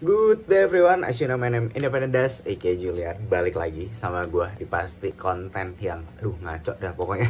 Good day everyone, as you know my name Independent Das, aka Julian. Balik lagi sama gue di pasti konten yang ngaco dah pokoknya.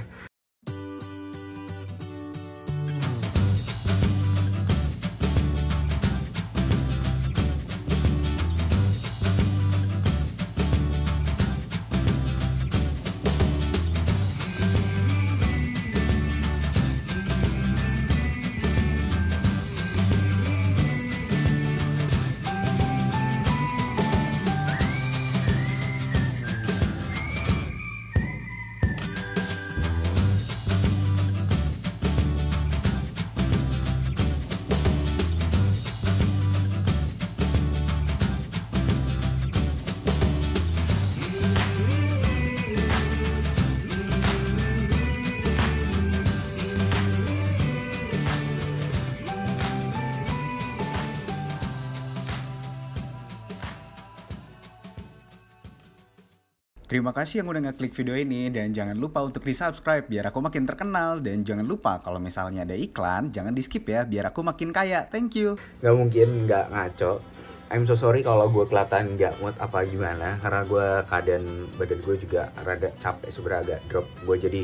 Terima kasih yang udah ngeklik video ini dan jangan lupa untuk di-subscribe biar aku makin terkenal. Dan jangan lupa kalau misalnya ada iklan, jangan di-skip ya biar aku makin kaya. Thank you. Gak mungkin gak ngaco. I'm so sorry kalau gue kelihatan gak mood apa gimana, karena gue keadaan badan gue juga rada capek sebenernya, agak drop. Gue jadi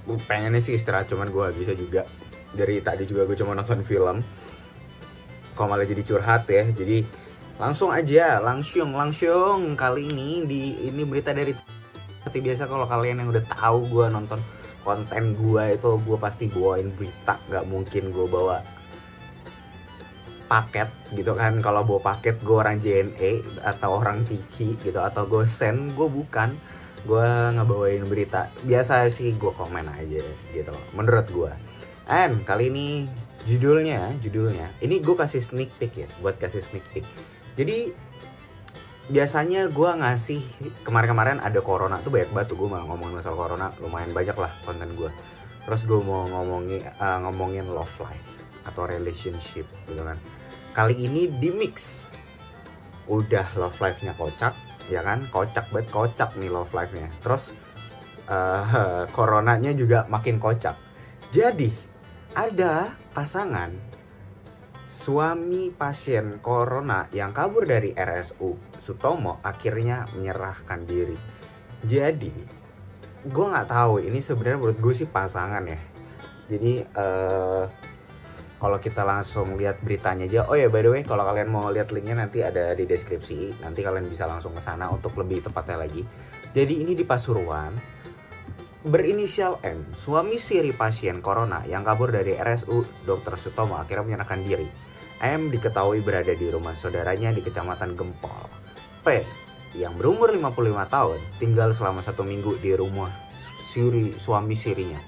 gue pengennya sih istirahat, cuman gue gak bisa juga. Dari tadi juga gue cuma nonton film. Kok malah jadi curhat ya. Jadi langsung kali ini berita dari seperti biasa. Kalau kalian yang udah tahu gue nonton konten gue itu, gue pasti bawain berita, nggak mungkin gue bawa paket gitu kan. Kalau bawa paket gue orang JNE atau orang Tiki gitu, atau Gosen, gue bukan. Gue ngebawain berita biasa sih, gue komen aja gitu menurut gue. And kali ini judulnya ini gue kasih sneak peek ya, buat kasih sneak peek. Jadi biasanya gue ngasih, kemarin ada corona tuh banyak banget tuh gue ngomongin masalah corona, lumayan banyak lah konten gue. Terus gue mau ngomongin love life atau relationship gitu kan. Kali ini di mix, udah love life-nya kocak ya kan, kocak nih love life-nya. Terus coronanya juga makin kocak. Jadi ada pasangan suami pasien corona yang kabur dari RSU Sutomo akhirnya menyerahkan diri. Jadi gue nggak tahu ini sebenarnya, menurut gue sih pasangan ya. Jadi kalau kita langsung lihat beritanya aja. Oh ya, by the way, kalau kalian mau lihat linknya nanti ada di deskripsi. Nanti kalian bisa langsung ke sana untuk lebih tepatnya lagi. Jadi ini di Pasuruan. Berinisial M, suami siri pasien corona yang kabur dari RSU Dr. Sutomo akhirnya menyerahkan diri. M diketahui berada di rumah saudaranya di Kecamatan Gempol. P, yang berumur 55 tahun, tinggal selama 1 minggu di rumah suami sirinya,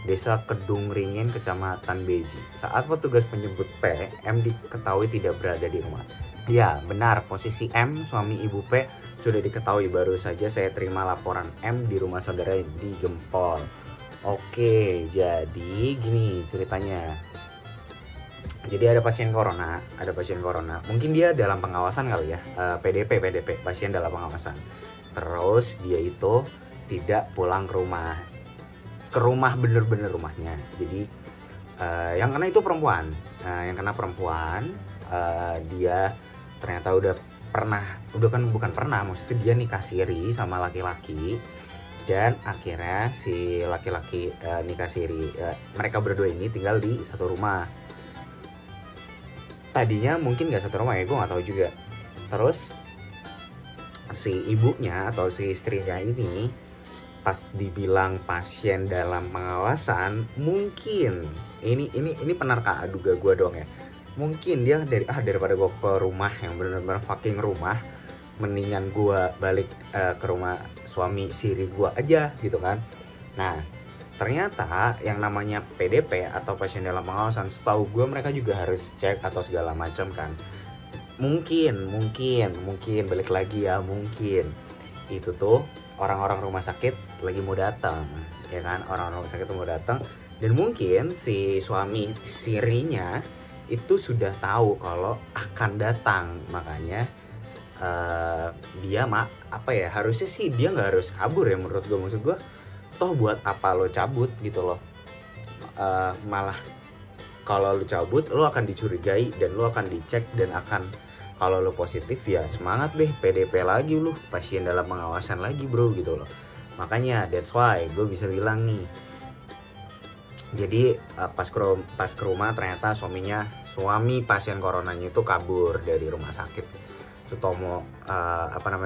Desa Kedung Ringin, Kecamatan Beji. Saat petugas menyebut P, M diketahui tidak berada di rumah. Ya, benar, posisi M, suami ibu P, sudah diketahui. Baru saja saya terima laporan M di rumah saudara di Gempol. Oke, jadi gini ceritanya. Jadi ada pasien corona. Mungkin dia dalam pengawasan kali ya, PDP, pasien dalam pengawasan. Terus dia itu tidak pulang ke rumah bener-bener rumahnya. Jadi yang kena itu perempuan. Dia ternyata maksudnya dia nikah siri sama laki-laki, dan akhirnya si laki-laki nikah siri, mereka berdua ini tinggal di satu rumah. Tadinya mungkin gak satu rumah ya, gue gak tahu juga. Terus si ibunya atau si istrinya ini pas dibilang pasien dalam pengawasan, mungkin ini penerka duga gue dong ya. Mungkin dia daripada gue ke rumah yang benar-benar fucking rumah, mendingan gue balik ke rumah suami siri gue aja gitu kan. Nah, ternyata yang namanya PDP atau pasien dalam pengawasan, setahu gue mereka juga harus cek atau segala macam kan. Mungkin balik lagi ya, mungkin itu tuh orang-orang rumah sakit lagi mau datang ya kan, orang-orang rumah sakit mau datang, dan mungkin si suami sirinya itu sudah tahu kalau akan datang, makanya dia harusnya sih dia nggak harus kabur ya menurut gue. Maksud gue, toh buat apa lo cabut gitu loh, malah kalau lu cabut lu akan dicurigai dan lu akan dicek, dan akan, kalau lu positif ya semangat deh, PDP lagi lu, pasien dalam pengawasan lagi bro gitu loh. Makanya that's why gue bisa bilang nih, jadi pas ke rumah ternyata suami pasien coronanya itu kabur dari rumah sakit Sutomo,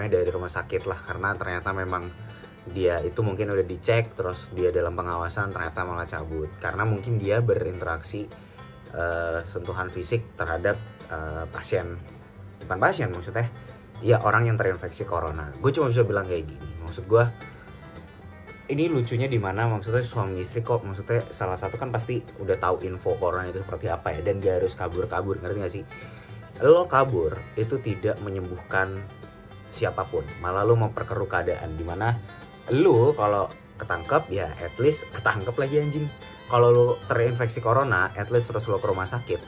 dari rumah sakit lah, karena ternyata memang dia itu mungkin udah dicek, terus dia dalam pengawasan ternyata malah cabut karena mungkin dia berinteraksi sentuhan fisik terhadap pasien, bukan pasien maksudnya, ya orang yang terinfeksi corona. Gue cuma bisa bilang kayak gini, maksud gue ini lucunya di mana, maksudnya suami istri kok, maksudnya salah satu kan pasti udah tahu info corona itu seperti apa ya, dan dia harus kabur, ngerti gak sih? Lo kabur itu tidak menyembuhkan siapapun, malah lo memperkeruh keadaan, dimana lo kalau ketangkep ya at least ketangkep lagi anjing. Kalau lo terinfeksi corona at least terus lo ke rumah sakit,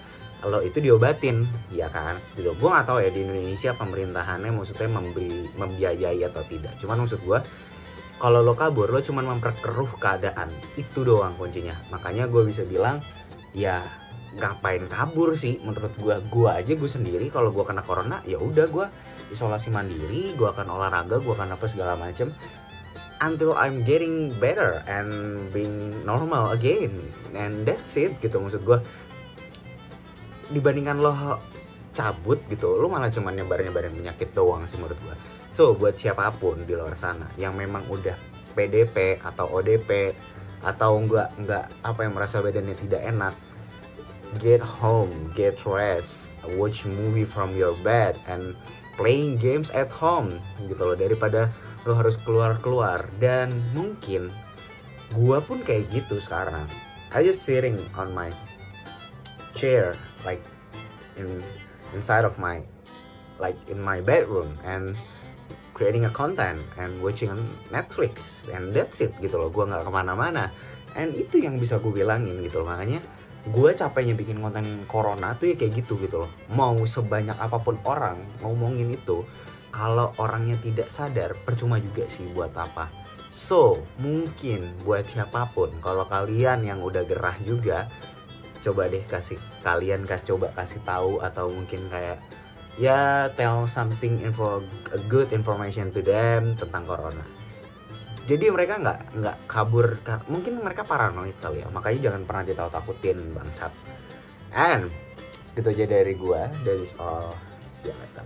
lo itu diobatin, ya kan? Gitu. Gue nggak tahu ya di Indonesia pemerintahannya maksudnya membiayai atau tidak. Cuman maksud gue, kalau lo kabur, lo cuma memperkeruh keadaan. Itu doang kuncinya. Makanya gue bisa bilang, ya ngapain kabur sih? Menurut gue aja gue sendiri kalau gue kena corona, ya udah gue isolasi mandiri, gue akan olahraga, gue akan apa segala macem, until I'm getting better and being normal again, and that's it gitu. Maksud gue, dibandingkan lo cabut gitu, lo malah cuma nyebarin penyakit doang sih menurut gue. So buat siapapun di luar sana yang memang udah PDP atau ODP atau enggak apa yang merasa badannya tidak enak, get home, get rest, watch movie from your bed and playing games at home gitu loh, daripada lo harus keluar. Dan mungkin gua pun kayak gitu sekarang. I just sitting on my chair like inside of my, like in my bedroom and creating a content and watching on Netflix, and that's it gitu loh. Gue nggak kemana-mana, and itu yang bisa gue bilangin gitu loh. Makanya gue capeknya bikin konten corona tuh ya kayak gitu loh. Mau sebanyak apapun orang ngomongin itu, kalau orangnya tidak sadar percuma juga sih, buat apa. So mungkin buat siapapun, kalau kalian yang udah gerah juga, coba deh kasih tahu, atau mungkin kayak ya tell something good information to them tentang corona. Jadi mereka nggak kabur, mungkin mereka paranoid kali ya, makanya jangan pernah ditakut-takutin bangsat. And segitu aja dari gua, dari soal siapa